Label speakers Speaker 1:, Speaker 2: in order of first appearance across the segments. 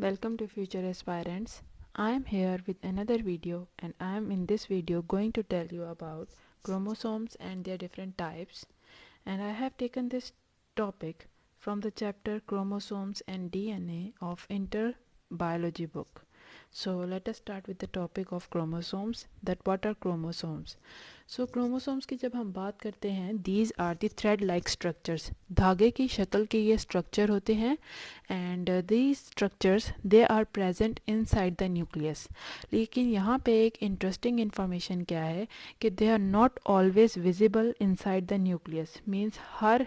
Speaker 1: Welcome to Future Aspirants. I am here with another video, and I am in this video going to tell you about chromosomes and their different types. And I have taken this topic from the chapter Chromosomes and DNA of Interbiology book. So let us start with the topic of chromosomes. That what are chromosomes? So chromosomes की जब हम बात करते हैं, these are the thread like structures. धागे की शक्ल के ये structure होते हैं and these structures they are present inside the nucleus. लेकिन यहाँ पे एक interesting information क्या है कि they are not always visible inside the nucleus. Means हर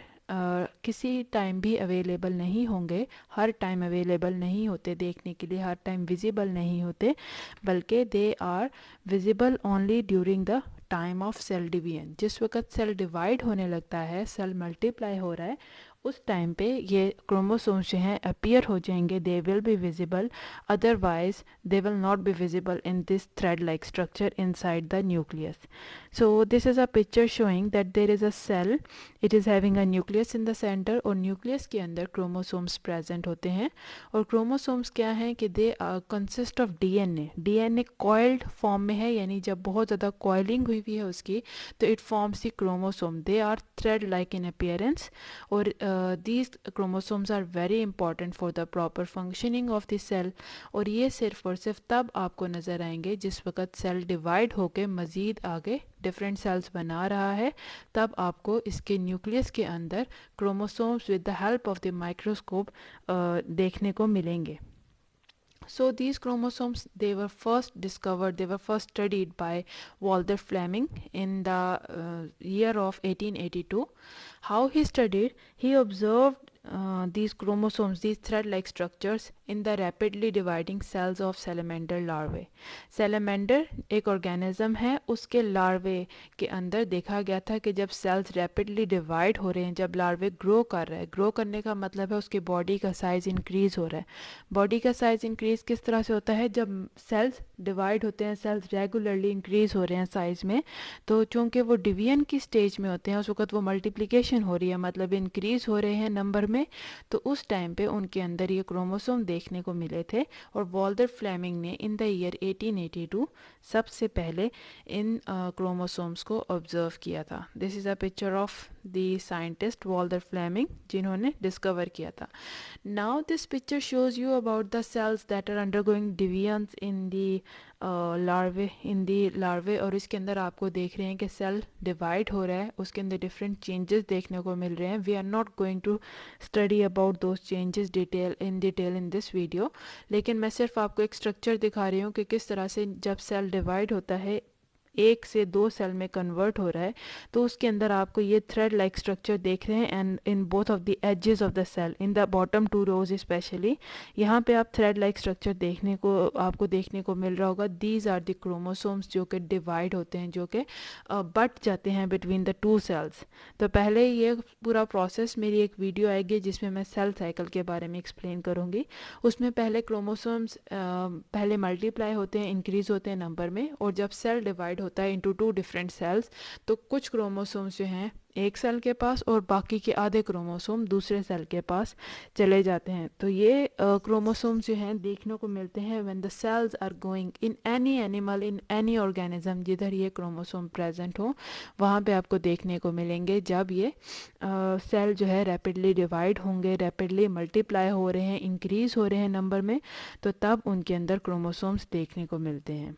Speaker 1: किसी टाइम भी अवेलेबल नहीं होंगे, हर टाइम अवेलेबल नहीं होते देखने के लिए, हर टाइम विजिबल नहीं होते, बल्कि they are visible only during the time of cell division. जिस वक्त सेल डिवाइड होने लगता है, सेल मल्टीप्लाई हो रहा है, उस टाइम पे ये क्रोमोसोम्स जो हैं अपीयर हो जाएंगे. They will be visible, otherwise they will not be visible in this thread like structure inside the nucleus. So this is a picture showing that there is a cell, it is having a nucleus in the centre, और nucleus के अंदर chromosomes present होते हैं. और chromosomes क्या हैं कि they consist of DNA. DNA coiled form में है, यानी जब बहुत ज़्यादा कॉइलिंग हुई हुई है उसकी, तो it forms the chromosome. They are thread like in appearance, और these chromosomes are very important for the proper functioning of the cell. और ये सिर्फ और सिर्फ तब आपको नज़र आएंगे जिस वक्त सेल डिवाइड होके मज़ीद आगे डिफरेंट सेल्स बना रहा है, तब आपको इसके न्यूक्लियस के अंदर chromosomes with the help of the microscope देखने को मिलेंगे. So these chromosomes, they were first discovered, they were first studied by Walter Fleming in the year of 1882. How he studied? He observed these chromosomes, these thread-like structures in the rapidly dividing cells of salamander larvae. Salamander एक organism है, उसके larvae के अंदर देखा गया था कि जब cells rapidly divide हो रहे हैं, जब larvae grow कर रहा है, grow करने का मतलब है उसके body का size increase हो रहा है. Body का size increase किस तरह से होता है? जब cells divide होते हैं, cells regularly increase हो रहे हैं size में, तो चूँकि वो division की stage में होते हैं, उस वक्त वो multiplication हो रही है, मतलब increase हो रहे हैं number में, तो उस टाइम पे उनके अंदर ये क्रोमोसोम देखने को मिले थे. और वॉल्टर फ्लेमिंग ने इन द ईयर 1882 सबसे पहले इन क्रोमोसोम्स को ऑब्जर्व किया था. This is a picture of the scientist Walter Flemming, जिन्होंने डिस्कवर किया था. Now this picture shows you about the cells that are undergoing divisions in the larvae, और इसके अंदर आपको देख रहे हैं कि सेल डिवाइड हो रहा है, उसके अंदर डिफरेंट चेंजेस देखने को मिल रहे हैं. We are not going to study about those changes detail in this video, लेकिन मैं सिर्फ आपको एक स्ट्रक्चर दिखा रही हूँ कि किस तरह से जब सेल डिवाइड होता है, एक से दो सेल में कन्वर्ट हो रहा है, तो उसके अंदर आपको ये थ्रेड लाइक स्ट्रक्चर देख रहे हैं. And in both of the edges of the cell, in the bottom two rows specially, यहाँ पे आप थ्रेड लाइक स्ट्रक्चर आपको देखने को मिल रहा होगा. दीज आर द क्रोमोसोम्स जो कि डिवाइड होते हैं, जो कि बट जाते हैं बिटवीन द टू सेल्स. तो पहले ये पूरा प्रोसेस, मेरी एक वीडियो आएगी जिसमें मैं सेल साइकिल के बारे में एक्सप्लेन करूँगी. उसमें पहले क्रोमोसोम्स पहले मल्टीप्लाई होते हैं, इंक्रीज होते हैं नंबर में, और जब सेल डिवाइड होता है इनटू टू डिफरेंट सेल्स, तो कुछ क्रोमोसोम्स जो हैं एक सेल के पास और बाकी के आधे क्रोमोसोम दूसरे सेल के पास चले जाते हैं. तो ये क्रोमोसोम्स जो हैं देखने को मिलते हैं when the cells are going in any animal, in any organism, जिधर ये क्रोमोसोम प्रेजेंट हो वहाँ पे आपको देखने को मिलेंगे. जब ये सेल जो है रैपिडली डिवाइड होंगे, रैपिडली मल्टीप्लाई हो रहे हैं, इंक्रीज हो रहे हैं नंबर में, तो तब उनके अंदर क्रोमोसोम्स देखने को मिलते हैं.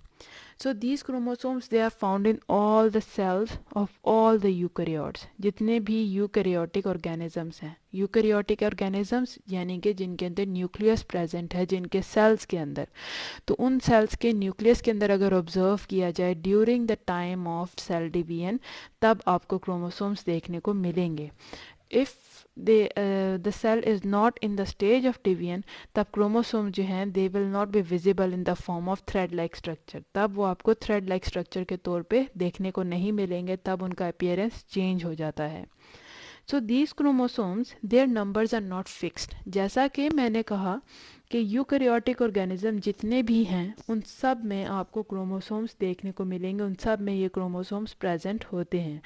Speaker 1: So these chromosomes, they are found in all the cells of all the eukaryotes. जितने भी यूकैरियोटिक organisms हैं, यूकैरियोटिक organisms यानी कि जिनके अंदर न्यूक्लियस प्रेजेंट है, जिनके सेल्स के अंदर, तो उन सेल्स के न्यूक्लियस के अंदर अगर ऑब्जर्व किया जाए during the time of cell division, तब आपको क्रोमोसोम्स देखने को मिलेंगे. If the cell is not in the stage of division, तब क्रोमोसोम जो हैं they will not be visible in the form of thread like structure. तब वो आपको thread like structure के तौर पे देखने को नहीं मिलेंगे, तब उनका appearance change हो जाता है. So these chromosomes, their numbers are not fixed. जैसा कि मैंने कहा कि यूकैरियोटिक ऑर्गेनिज्म जितने भी हैं उन सब में आपको क्रोमोसोम्स देखने को मिलेंगे, उन सब में ये क्रोमोसोम्स प्रेजेंट होते हैं,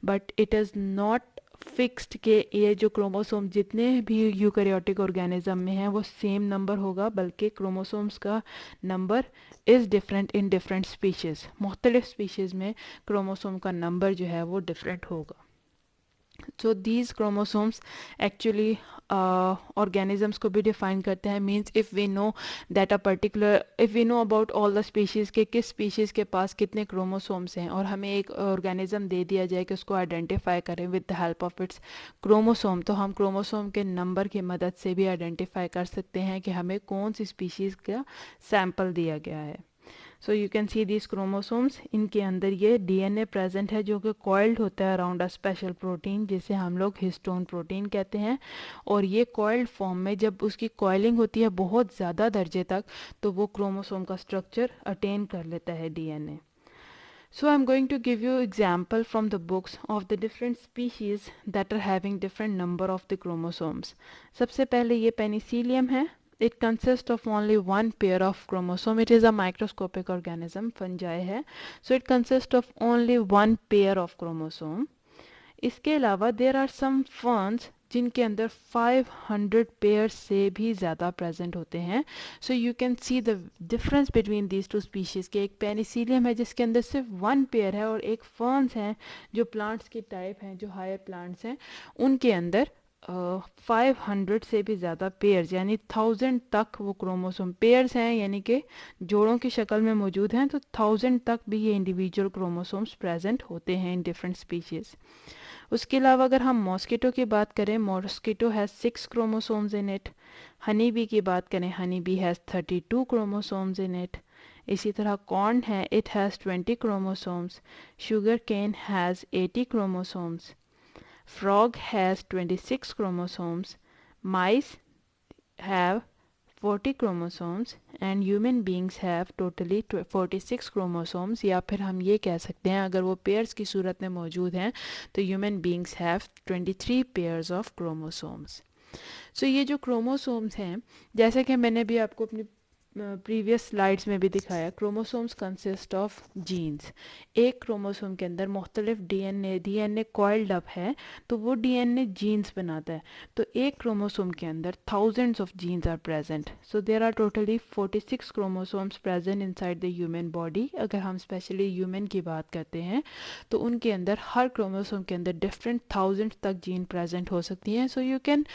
Speaker 1: but it is not fixed के ये जो क्रोमोसोम जितने भी यूकैरियोटिक ऑर्गेनिज्म में हैं वो सेम नंबर होगा, बल्कि क्रोमोसोम्स का number is different in different species. मुख्तलिफ स्पीशीज़ में क्रोमोसोम का नंबर जो है वो डिफरेंट होगा। So these chromosomes actually organisms को भी define करते हैं, means if we know that a particular, if we know about all the species के किस species के पास कितने chromosomes हैं, और हमें एक organism दे दिया जाए कि उसको identify करें with the help of its chromosome, तो हम chromosome के number की मदद से भी identify कर सकते हैं कि हमें कौन सी species का sample दिया गया है। सो you can see this chromosomes, इनके अंदर ये डीएनए प्रेजेंट है जो कि कॉइल्ड होता है अराउंड अ स्पेशल प्रोटीन जिसे हम लोग हिस्टोन प्रोटीन कहते हैं। और ये कॉइल्ड फॉर्म में जब उसकी कॉइलिंग होती है बहुत ज़्यादा दर्जे तक, तो वो क्रोमोसोम का स्ट्रक्चर अटेन कर लेता है DNA. So I'm going to give you example from the books of the different species that are having different number of the chromosomes. सबसे पहले ये पेनिसिलियम है। It consists of only one pair of chromosome. It is a microscopic organism, fungi है. So it consists of only one pair of chromosome. इसके अलावा there are some ferns जिनके अंदर 500 pair से भी ज़्यादा प्रेजेंट होते हैं। So you can see the difference between these two species के। एक पेनिसिलियम है जिसके अंदर सिर्फ वन पेयर है, और एक फर्न्स हैं जो प्लांट्स की टाइप हैं, जो हायर प्लांट्स हैं, उनके अंदर 500 से भी ज़्यादा पेयर्स यानी 1000 तक वो क्रोमोसोम पेयर्स हैं, यानी कि जोड़ों की शक्ल में मौजूद हैं, तो 1000 तक भी ये इंडिविजुअल क्रोमोसोम्स प्रेजेंट होते हैं इन डिफरेंट स्पीशीज़। उसके अलावा अगर हम मॉस्किटो की बात करें, mosquito has 6 chromosomes in it. Honey bee की बात करें, honey bee has 32 chromosomes in it. इसी तरह कॉर्न है, it has 20 chromosomes. Sugar cane has 80 chromosomes. Frog has 26 chromosomes. Mice have 40 chromosomes and human beings have totally 46 chromosomes। या फिर हम ये कह सकते हैं अगर वो पेयर्स की सूरत में मौजूद हैं तो human beings have 23 pairs of chromosomes। सो ये जो क्रोमोसोम्स हैं, जैसा कि मैंने भी आपको अपनी प्रीवियस स्लाइड्स में भी दिखाया, क्रोमोसोम्स कंसिस्ट ऑफ जीन्स। एक क्रोमोसोम के अंदर मुख्तलिफ डीएनए कॉइल्ड अप है, तो वो डीएनए जीन्स बनाता है। तो एक क्रोमोसोम के अंदर thousands of genes are present. So there are totally 46 chromosomes present inside the human body. अगर हम स्पेशली ह्यूमन की बात करते हैं तो उनके अंदर हर क्रोमोसोम के अंदर डिफरेंट थाउजेंड्स तक जीन प्रेजेंट हो सकती हैं। सो यू कैन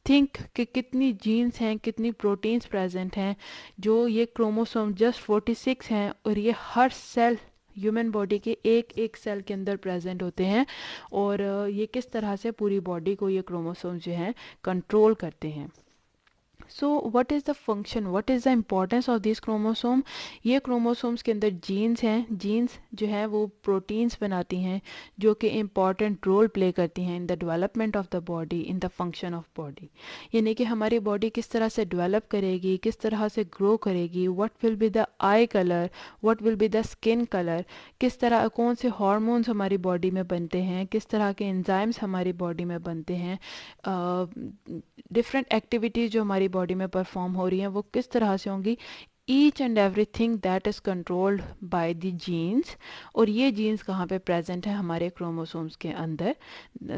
Speaker 1: थिंक कि कितनी जीन्स हैं, कितनी प्रोटीन्स प्रेजेंट हैं। जो ये क्रोमोसोम जस्ट 46 हैं और ये हर सेल ह्यूमन बॉडी के एक एक सेल के अंदर प्रेजेंट होते हैं, और ये किस तरह से पूरी बॉडी को ये क्रोमोसोम जो हैं कंट्रोल करते हैं। So what is the function, what is the importance of this chromosome. ये क्रोमोसोम्स के अंदर जीन्स हैं। जीन्स जो है वो प्रोटीन्स बनाती हैं जो कि इम्पॉर्टेंट रोल प्ले करती हैं in the development of the body, in the function of body. यानी कि हमारी बॉडी किस तरह से डेवलप करेगी, किस तरह से ग्रो करेगी, what will be the I colour, what will be the skin colour, किस तरह कौन से हार्मोन्स हमारी बॉडी में बनते हैं, किस तरह के एंजाइम्स हमारी बॉडी में बनते हैं, डिफरेंट एक्टिविटीज़ जो हमारी बॉडी में परफॉर्म हो रही हैं वो किस तरह से होंगी। Each and everything that is controlled by the genes. और ये जीन्स कहाँ पे प्रेजेंट है, हमारे क्रोमोसोम्स के अंदर।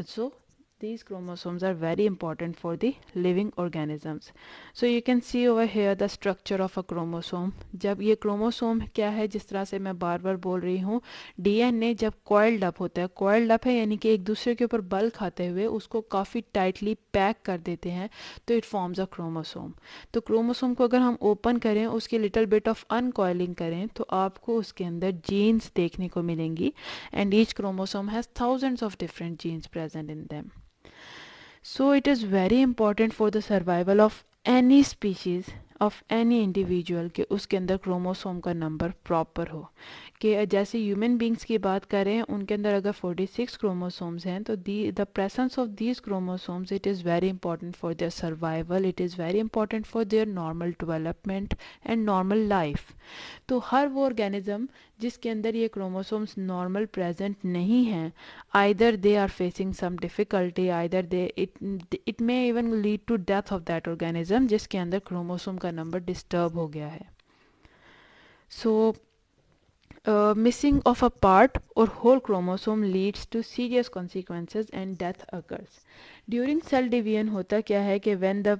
Speaker 1: सो these chromosomes are very important for the living organisms। so you can see over here the structure of a chromosome। जब ये क्रोमोसोम क्या है, जिस तरह से मैं बार बार बोल रही हूँ, डीएनए जब कॉइल्ड अप होता है, कॉइल्ड अप है यानी कि एक दूसरे के ऊपर बल खाते हुए उसको काफ़ी टाइटली पैक कर देते हैं, तो इट फॉर्म्स अ क्रोमोसोम। तो क्रोमोसोम को अगर हम ओपन करें, उसकी लिटिल बिट ऑफ अनकॉइलिंग करें, तो आपको उसके अंदर जीन्स देखने को मिलेंगी, and each chromosome has thousands of different genes present in them. So it is very important for the survival of any species of any individual कि उसके अंदर क्रोमोसोम का नंबर प्रॉपर हो। कि जैसे ह्यूमन बींग्स की बात करें, उनके अंदर अगर 46 क्रोमोसोम्स हैं, तो the presence of these chromosomes it is very important for their survival, it is very important for their normal development and normal life. तो हर वो ऑर्गेनिज्म जिसके अंदर ये क्रोमोसोम्स नॉर्मल प्रेजेंट नहीं हैं, either they are facing some difficulty, either they it may even lead to death of that organism जिसके अंदर chromosome का नंबर डिस्टर्ब हो गया है। सो missing of a part or whole chromosome leads to serious consequences and death occurs. During cell division होता क्या है कि when the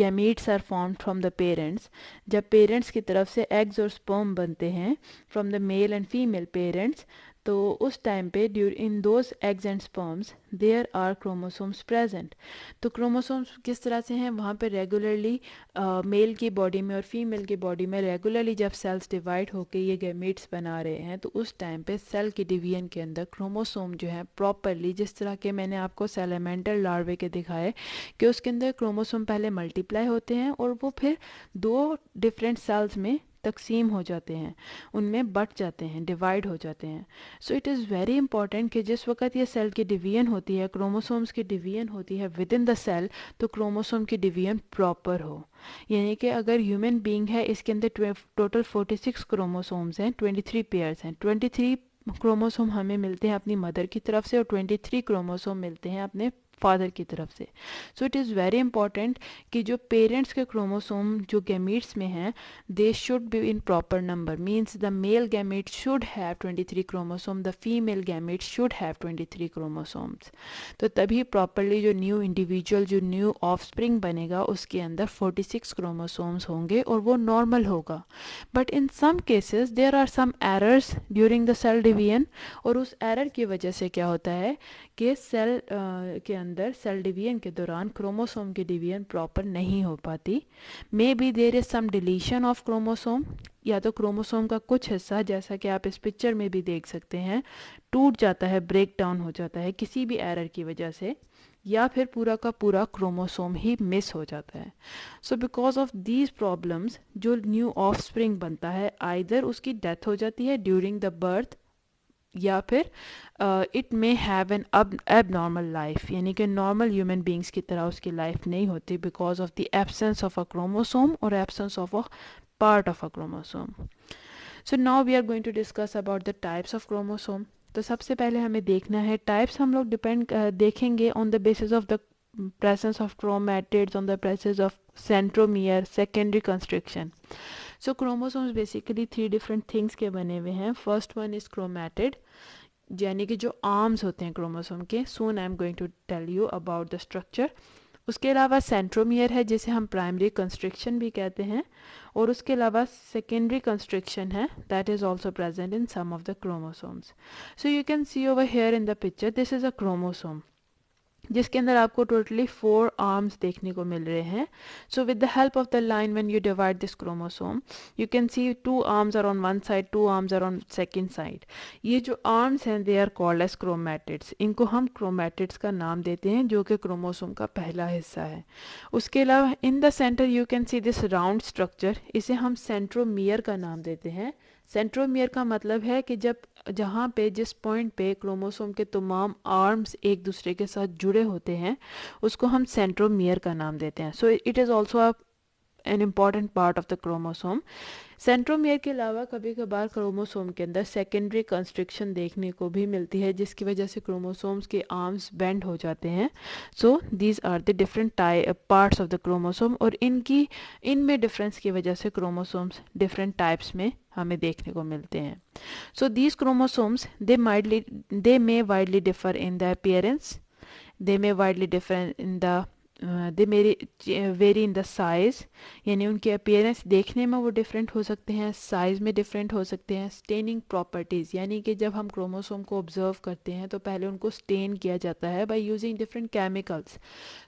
Speaker 1: gametes are formed from the parents, जब पेरेंट्स की तरफ से एग्स और स्पर्म बनते हैं from the male and female parents, तो उस टाइम पे in those eggs and sperms there are chromosomes present. तो क्रोमोसोम्स किस तरह से हैं, वहाँ पे रेगुलरली मेल की बॉडी में और फीमेल की बॉडी में रेगुलरली जब सेल्स डिवाइड होकर ये गैमेट्स बना रहे हैं, तो उस टाइम पे सेल की डिवीजन के अंदर क्रोमोसोम जो है प्रॉपरली, जिस तरह के मैंने आपको सेलेमेंटल लार्वे के दिखाए कि उसके अंदर क्रोमोसोम पहले मल्टीप्लाई होते हैं और वो फिर दो डिफरेंट सेल्स में तकसीम हो जाते हैं, उनमें बट जाते हैं, डिवाइड हो जाते हैं. So it is very important कि जिस वक्त ये सेल की डिवीजन होती है, क्रोमोसोम्स की डिवीजन होती है विद इन द सेल, तो क्रोमोसोम की डिवीजन प्रॉपर हो. यानी कि अगर ह्यूमन बीइंग है, इसके अंदर टोटल 46 क्रोमोसोम्स हैं, 23 पेयर्स हैं. 23 क्रोमोसोम हमें मिलते हैं अपनी मदर की तरफ से और 23 क्रोमोसोम मिलते हैं अपने फादर की तरफ से. So it is very important कि जो पेरेंट्स के क्रोमोसोम जो गैमीट्स में हैं, they should be in proper number. Means the male gamete should have 23 chromosome, the female gamete should have 23 chromosomes. तो तभी प्रॉपरली जो न्यू इंडिविजुअल, जो न्यू ऑफस्प्रिंग बनेगा, उसके अंदर 46 क्रोमोसोम्स होंगे और वो नॉर्मल होगा. But in some cases there are some errors during the cell division, और उस एरर की वजह से क्या होता है कि सेल के अंदर सेल डिवीजन के दौरान क्रोमोसोम की डिवीजन प्रॉपर नहीं हो पाती. Maybe there is some deletion of chromosome, या तो क्रोमोसोम का कुछ हिस्सा, जैसा कि आप इस पिक्चर में भी देख सकते हैं, टूट जाता है, ब्रेक डाउन हो जाता है किसी भी एरर की वजह से, या फिर पूरा का पूरा क्रोमोसोम ही मिस हो जाता है. So because of these problems जो न्यू ऑफस्प्रिंग बनता है, आइदर उसकी डेथ हो जाती है ड्यूरिंग द बर्थ, या फिर it may have an abnormal life, यानी कि नॉर्मल ह्यूमन बींग्स की तरह उसकी लाइफ नहीं होती because of the absence of a chromosome और absence of a part of a chromosome. So now we are going to discuss about the types of chromosome. तो सबसे पहले हमें देखना है टाइप्स, हम लोग डिपेंड देखेंगे on the basis of the presence of chromatids, on the presence of centromere, secondary constriction. So chromosomes basically three different things के बने हुए हैं. First one is chromatid, यानी कि जो आर्म्स होते हैं क्रोमोसोम के. Soon I am going to tell you about the structure. उसके अलावा सेंट्रोमियर है, जिसे हम प्राइमरी कंस्ट्रिक्शन भी कहते हैं, और उसके अलावा सेकेंडरी कंस्ट्रिक्शन है, that is also present in some of the chromosomes. So you can see over here in the picture, this is a chromosome जिसके अंदर आपको टोटली 4 आर्म्स देखने को मिल रहे हैं. So with the help of the line when you divide this chromosome, you can see 2 arms are on one side, 2 arms are on second side. ये जो आर्म्स हैं they are called as chromatids. इनको हम chromatids का नाम देते हैं, जो कि क्रोमोसोम का पहला हिस्सा है. उसके अलावा इन the centre you can see this round structure, इसे हम सेंट्रोमियर का नाम देते हैं. सेंट्रोमियर का मतलब है कि जब जहाँ पे जिस पॉइंट पे क्रोमोसोम के तमाम आर्म्स एक दूसरे के साथ जुड़े होते हैं, उसको हम सेंट्रोमियर का नाम देते हैं. So it is also an important part of the chromosome. Centromere के अलावा कभी कभार क्रोमोसोम के अंदर सेकेंडरी कंस्ट्रिक्शन देखने को भी मिलती है, जिसकी वजह से क्रोमोसोम्स के आर्म्स बेंड हो जाते हैं. So these are the different parts of the chromosome, और इनमें डिफरेंस की वजह से क्रोमोसोम्स डिफरेंट टाइप्स में हमें देखने को मिलते हैं. So these chromosomes they may widely differ in the appearance, they may widely differ in the दे मेरी वेरी इन द साइज़, यानी उनके अपीयरेंस देखने में वो डिफरेंट हो सकते हैं, साइज़ में डिफरेंट हो सकते हैं. स्टेनिंग प्रॉपर्टीज़, यानी कि जब हम क्रोमोसोम को ऑब्जर्व करते हैं तो पहले उनको स्टेन किया जाता है बाय यूजिंग डिफरेंट केमिकल्स.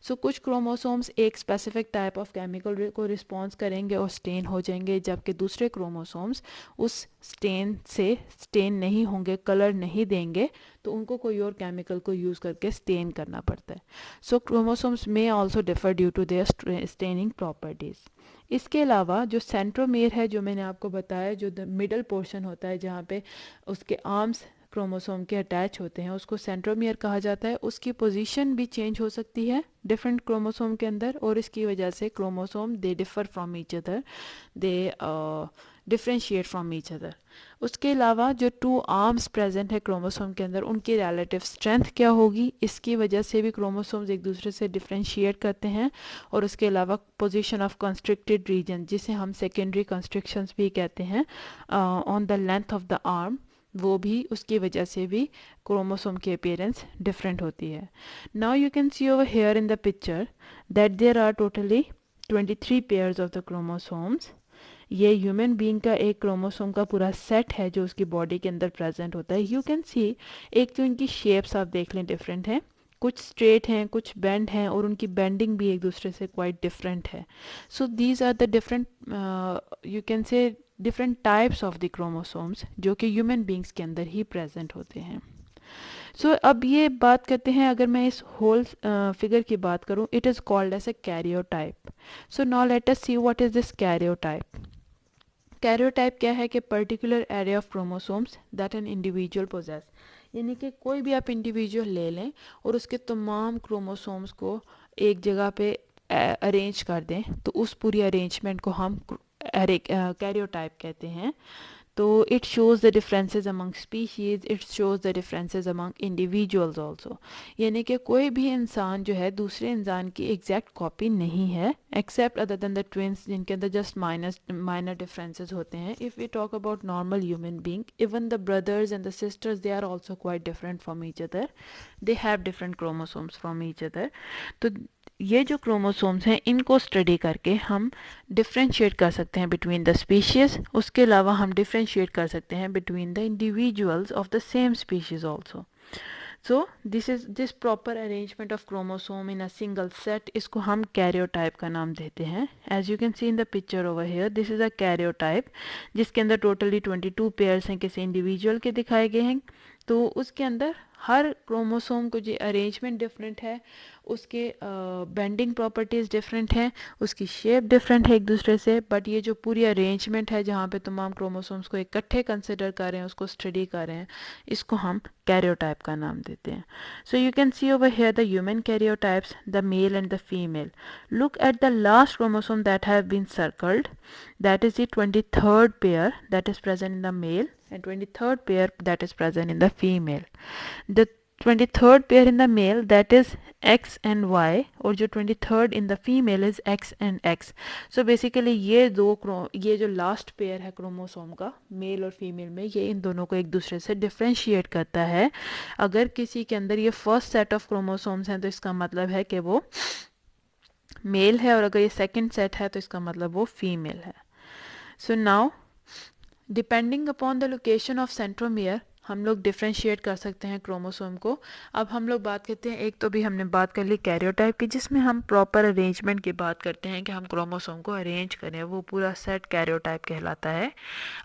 Speaker 1: सो कुछ क्रोमोसोम्स एक स्पेसिफिक टाइप ऑफ केमिकल को रिस्पॉन्स करेंगे और स्टेन हो जाएंगे, जबकि दूसरे क्रोमोसोम्स उस स्टेन से स्टेन नहीं होंगे, कलर नहीं देंगे, तो उनको कोई और केमिकल को यूज़ करके स्टेन करना पड़ता है. सो क्रोमोसोम्स में also differ due to their staining properties. इसके अलावा जो सेंट्रोमेयर है, जो मैंने आपको बताया, जो मिडल पोर्शन होता है जहाँ पे उसके आर्म्स क्रोमोसोम के अटैच होते हैं, उसको सेंट्रोमियर कहा जाता है. उसकी पोजीशन भी चेंज हो सकती है डिफरेंट क्रोमोसोम के अंदर, और इसकी वजह से chromosome they differ from each other, they differentiate from each other. उसके अलावा जो 2 आर्म्स प्रेजेंट है क्रोमोसोम के अंदर, उनकी रिलेटिव स्ट्रेंथ क्या होगी, इसकी वजह से भी क्रोमोसोम्स एक दूसरे से डिफ्रेंशिएट करते हैं। और उसके अलावा पोजीशन ऑफ कंस्ट्रिक्टेड रीजन, जिसे हम सेकेंडरी कंस्ट्रिक्शंस भी कहते हैं, on the length of the arm, वो भी उसकी वजह से भी क्रोमोसोम की अपीयरेंस डिफरेंट होती है। Now you can see over here in the picture that there are totally 23 pairs of the chromosomes. ये ह्यूमन बीइंग का एक क्रोमोसोम का पूरा सेट है जो उसकी बॉडी के अंदर प्रेजेंट होता है। यू कैन सी, एक तो इनकी शेप्स आप देख लें डिफरेंट हैं, कुछ स्ट्रेट हैं, कुछ बेंड हैं, और उनकी बेंडिंग भी एक दूसरे से क्वाइट डिफरेंट है। So these are the different, you can say different types of the chromosomes जो कि ह्यूमन बींग्स के अंदर ही प्रेजेंट होते हैं। सो अब ये बात करते हैं, अगर मैं इस होल फिगर की बात करूं, it is called as a karyotype. So now let us see what is this karyotype. Karyotype क्या है कि particular area of chromosomes that an individual poses, यानी कि कोई भी आप इंडिविजुअल ले लें और उसके तमाम क्रोमोसोम्स को एक जगह पे अरेंज कर दें, तो उस पूरी अरेंजमेंट को हम कैरियोटाइप कहते हैं। तो it shows the differences among species, it shows the differences among individuals also, यानी कि कोई भी इंसान जो है दूसरे इंसान की एग्जैक्ट कॉपी नहीं है, except other than the twins जिनके अंदर जस्ट माइनर डिफरेंसेस होते हैं। If we talk about normal human being, even the brothers and the sisters, they are also quite different from each other, they have different chromosomes from each other. तो ये जो chromosomes हैं, इनको study करके हम differentiate कर सकते हैं बिटवीन द स्पीशीज़। उसके अलावा हम डिफ्रेंशिएट कर सकते हैं between the individuals of the same species also. So this proper arrangement of chromosome in a single set, इसको हम कैरियोटाइप का नाम देते हैं। As you can see in the picture over here, this is a karyotype जिसके अंदर totally 22 pairs हैं, किसी इंडिविजुअल के दिखाए गए हैं। तो उसके अंदर हर क्रोमोसोम को जो अरेंजमेंट डिफरेंट है, उसके बेंडिंग प्रॉपर्टीज़ डिफरेंट हैं, उसकी शेप डिफरेंट है एक दूसरे से, बट ये जो पूरी अरेंजमेंट है जहाँ पे तमाम क्रोमोसोम्स को इकट्ठे कंसिडर कर रहे हैं, उसको स्टडी कर रहे हैं, इसको हम कैरियोटाइप का नाम देते हैं। So you can see over here the human karyotypes, the male and the female. Look at the last chromosome that have been circled, that is the 23rd pair that is present in the male and 23rd pair that is present in the female. The 23rd pair in the male that is X and Y, और जो 23rd in the female is X and X. So basically ये जो last pair है chromosome का mail और female में, ये इन दोनों को एक दूसरे से डिफ्रेंशिएट करता है। अगर किसी के अंदर ये फर्स्ट सेट ऑफ क्रोमोसोम्स हैं तो इसका मतलब है कि वो मेल है, और अगर ये सेकंड सेट है तो इसका मतलब वो फीमेल है। So now depending upon the location of centromere हम लोग डिफ्रेंशिएट कर सकते हैं क्रोमोसोम को। अब हम लोग बात करते हैं, एक तो भी हमने बात कर ली कैरियोटाइप की, जिसमें हम प्रॉपर अरेंजमेंट की बात करते हैं कि हम क्रोमोसोम को अरेंज करें, वो पूरा सेट कैरियोटाइप कहलाता है।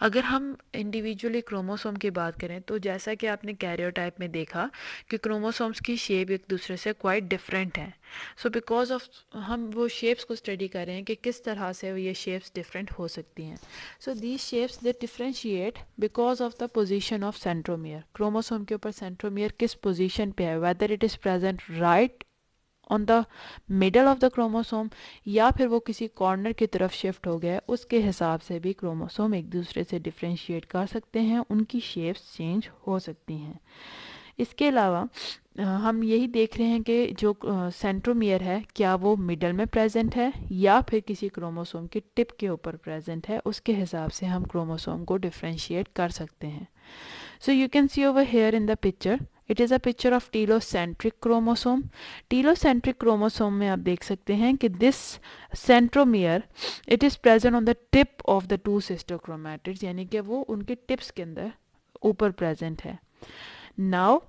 Speaker 1: अगर हम इंडिविजुअली क्रोमोसोम की बात करें तो जैसा कि आपने कैरियोटाइप में देखा कि क्रोमोसोम्स की शेप एक दूसरे से क्वाइट डिफरेंट है। सो बिकॉज ऑफ हम वो शेप्स को स्टडी कर रहे हैं कि किस तरह से ये शेप्स डिफरेंट हो सकती हैं। So these shapes they differentiate because of the position of centromere. Chromosome के ऊपर सेंट्रोमियर किस पोजीशन पे है, whether it is present right on the middle of the chromosome या फिर वो किसी कॉर्नर की तरफ शिफ्ट हो गया, उसके हिसाब से भी क्रोमोसोम एक दूसरे से डिफरेंशिएट कर सकते हैं, उनकी शेप्स चेंज हो सकती हैं। इसके अलावा हम यही देख रहे हैं कि जो सेंट्रोमियर है, क्या वो मिडल में प्रेजेंट है या फिर किसी क्रोमोसोम की टिप के ऊपर प्रेजेंट है, उसके हिसाब से हम क्रोमोसोम को डिफरेंशिएट कर सकते हैं। So you can see over here in the picture, it is a picture of telocentric chromosome. Telocentric chromosome में आप देख सकते हैं कि this centromere it is present on the tip of the 2 sister chromatids, यानी कि वो उनके टिप्स के अंदर ऊपर प्रेजेंट है। Now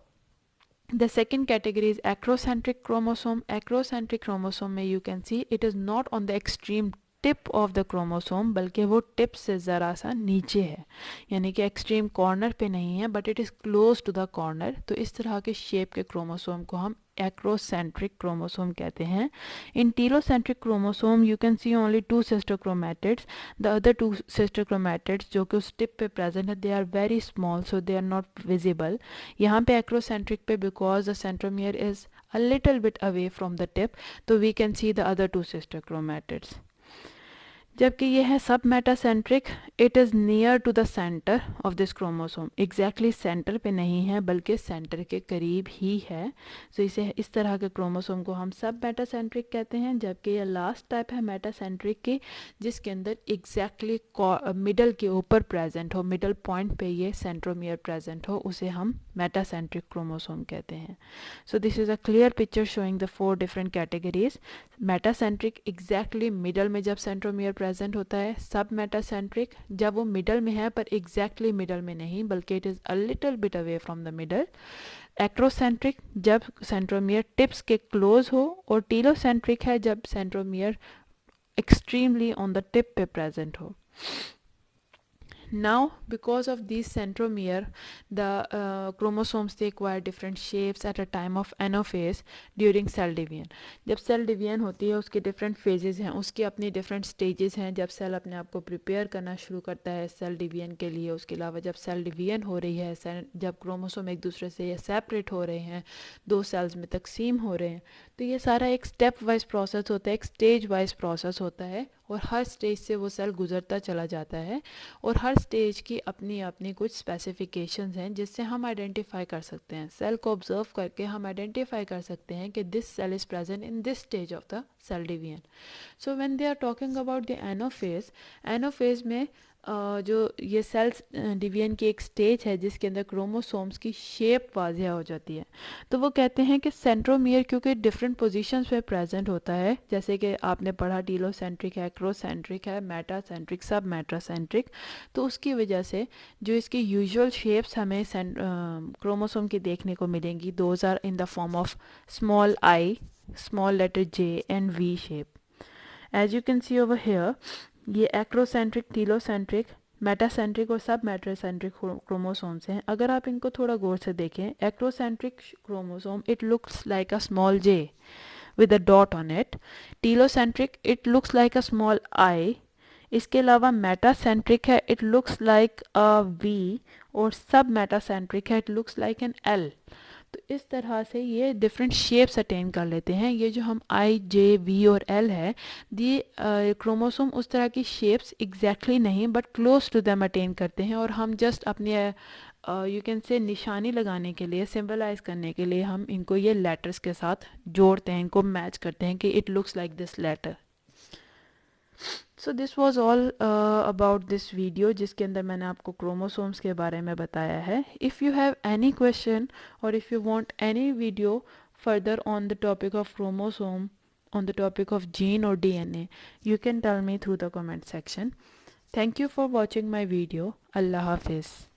Speaker 1: the second category is acrocentric chromosome. Acrocentric chromosome में you can see it is not on the extreme tip of the chromosome, बल्कि वो टिप से ज़रा सा नीचे है, यानी कि एक्सट्रीम कॉर्नर पे नहीं है, but it is close to the corner. तो इस तरह के शेप के क्रोमोसोम को हम एक्रोसेंट्रिक क्रोमोसोम कहते हैं। In telocentric chromosome you can see only 2 sister chromatids, the other 2 sister chromatids जो कि उस टिप पे प्रेजेंट है, they are very small, so they are not visible. यहाँ पे एक्रोसेंट्रिक पे because the centromere is a little bit away from the tip, तो we can see the other 2 sister chromatids. जबकि ये है सब metacentric, it is near to the centre of this chromosome, exactly centre पे नहीं है बल्कि सेंटर के करीब ही है। सो इसे इस तरह के क्रोमोसोम को हम सब मेटासेंट्रिक कहते हैं। जबकि ये लास्ट टाइप है मेटासेंट्रिक की, जिसके अंदर एग्जैक्टली मिडल के ऊपर प्रेजेंट हो, मिडल पॉइंट पे ये सेंट्रोमियर प्रेजेंट हो, उसे हम मेटासेंट्रिक क्रोमोसोम कहते हैं। सो this is a clear picture showing the 4 different categories. Metacentric exactly middle में जब सेंट्रोमियर प्रेजेंट होता है, सब मेटासेंट्रिक जब वो मिडल में है पर एग्जैक्टली मिडल में नहीं बल्कि it is a little bit away from the middle. Acrocentric जब सेंट्रोमियर टिप्स के क्लोज हो, और टीलोसेंट्रिक है जब centromere extremely on the tip पे प्रेजेंट हो। Now, because of these centromere, the chromosomes they acquire different shapes at a time of anaphase during cell division. जब cell division होती है उसके डिफरेंट फेजेस हैं, उसकी अपनी डिफरेंट स्टेजेस हैं। जब सेल अपने आप को प्रिपेयर करना शुरू करता है सेल डिवीजन के लिए, उसके अलावा जब सेल डिवीजन हो रही है, जब क्रोमोसोम एक दूसरे से सेपरेट हो रहे हैं, दो सेल्स में तकसीम हो रहे हैं, तो ये सारा एक स्टेप वाइज प्रोसेस होता है, एक स्टेज वाइज प्रोसेस होता है, और हर स्टेज से वो सेल गुजरता चला जाता है, और हर स्टेज की अपनी अपनी कुछ स्पेसिफिकेशंस हैं जिससे हम आइडेंटिफाई कर सकते हैं। सेल को ऑब्जर्व करके हम आइडेंटिफाई कर सकते हैं कि this cell is present in this stage of the cell division. So when they are talking about the anaphase, anaphase में जो ये सेल्स डिवीजन की एक स्टेज है जिसके अंदर क्रोमोसोम्स की शेप वाज़िया हो जाती है। तो वो कहते हैं कि सेंट्रोमियर क्योंकि डिफरेंट पोजीशंस पे प्रेजेंट होता है, जैसे कि आपने पढ़ा टीलोसेंट्रिक है, एक्रोसेंट्रिक है, मेटासेंट्रिक, सब मेटासेंट्रिक, तो उसकी वजह से जो इसकी यूजुअल शेप्स हमें क्रोमोसोम की देखने को मिलेंगी, those are in the form of small I, small letter J and V shape. As you can see over here, ये एक्रोसेंट्रिक, टीलोसेंट्रिक, मेटासेंट्रिक और सब मेटासेंट्रिक क्रोमोसोम्स हैं। अगर आप इनको थोड़ा गौर से देखें, acrocentric chromosome it looks like a small J with a dot on it. Telocentric it looks like a small I. इसके अलावा मेटासेंट्रिक है, it looks like a V, और सब मेटासेंट्रिक है, it looks like an L. तो इस तरह से ये डिफरेंट शेप्स अटेन कर लेते हैं। ये जो हम आई, जे, वी और एल है, ये क्रोमोसोम उस तरह की शेप्स एग्जैक्टली नहीं but close to them attain करते हैं, और हम जस्ट अपने यू कैन से निशानी लगाने के लिए, सिंबलाइज करने के लिए हम इनको ये लेटर्स के साथ जोड़ते हैं, इनको मैच करते हैं कि it looks like this letter. So this was all about this video, जिसके अंदर मैंने आपको क्रोमोसोम्स के बारे में बताया है। If you have any question और if you want any video further on the topic of chromosome, on the topic of gene or DNA, you can tell me through the comment section. Thank you for watching my video. Allah Hafiz.